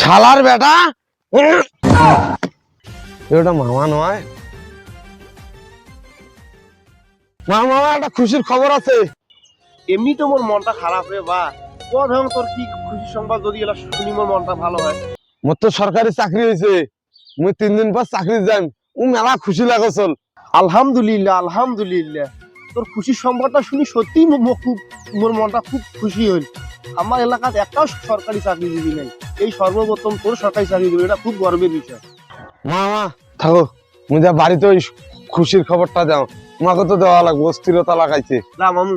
শালার বেটা এটা মামা নয়। মামা একটা খুশির খবর আছে। এমনি তো মোর মনটা খারাপ রে বা প্রথম তোর কি খুশি সংবাদ যদি এলা শুনি মোর মনটা ভালো হয়। মোর তো সরকারি চাকরি হয়েছে, মুই 3 দিন পর চাকরি যাইম। ও মেলা খুশি লাগছল। আলহামদুলিল্লাহ আলহামদুলিল্লাহ, তোর খুশির সংবাদটা শুনি সত্যি মোর মনটা খুব খুশি হইল। আমার এলাকাতে একটাও সরকারি চাকরিজীবী নেই, এই সর্বপ্রথম তোর সরকারি চাকরিজীবী, এটা খুব গর্বের বিষয়। মামা থাকো, মুই যা বাড়িতে ওই খুশির খবরটা দাও। তোমাকে তো দেওয়া লাগবে, অস্থিরতা লাগাইছে। না মামু,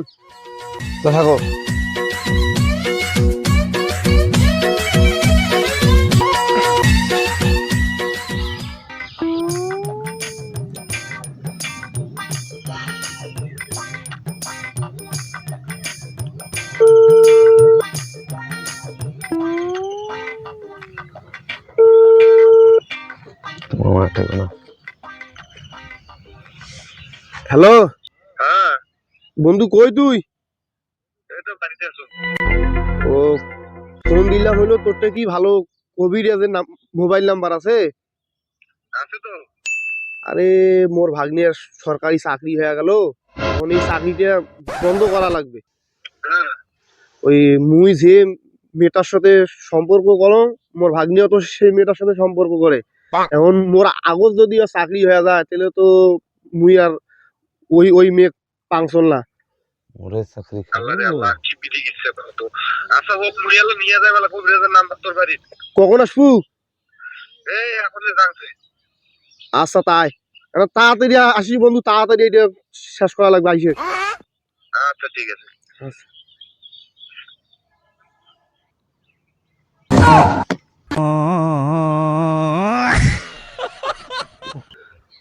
তো থাকো। হ্যালো হ্যাঁ, বন্ধু, কই তুই? এই তো বাড়িতে আছো। ও, ফোন দিলাম হইলো, তোরটা কি ভালো কবিরাজের মোবাইল নাম্বার আছে? আছে তো। আরে মোর ভাগ্নের সরকারি চাকরি হয়ে গেল, এখন এই চাকরিটা বন্ধ করা লাগবে। হ্যাঁ, ওই মুই যে মেয়েটার সাথে সম্পর্ক করো, মোর ভাগ্নিও তো সেই মেয়েটার সাথে সম্পর্ক করে। এখন মোর আগত যদি আর চাকরি হয়ে যায়, তাহলে তো মুই আর ওই ওই মেয়ে পাংশন না। ওরে চাকরি আল্লাহ রে আল্লাহ, কি বিধি গেছে তো। আচ্ছা, ও মুড়িয়ালো নিয়ে যায় বলে কবিরাজের নাম্বার তোর বাড়ির। কখন আসবো? এই এখন যে জানছে। আচ্ছা তাই, এখন তাড়াতাড়ি আসি বন্ধু, তাড়াতাড়ি এটা শেষ করা লাগবে আইসে। আচ্ছা ঠিক আছে।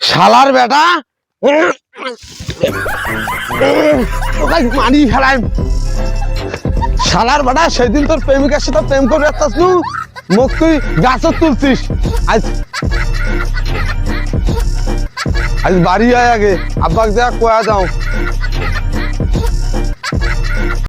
শালার বেটা মারি ফেলাই। শালার বেটা সেদিন তোর প্রেমিকার সাথে প্রেম করে আসতাস নু, মুখ তুই গাছত তুলছিস। আজ আজ বাড়ি আয় আগে, আব্বাক যা কয়া যাও।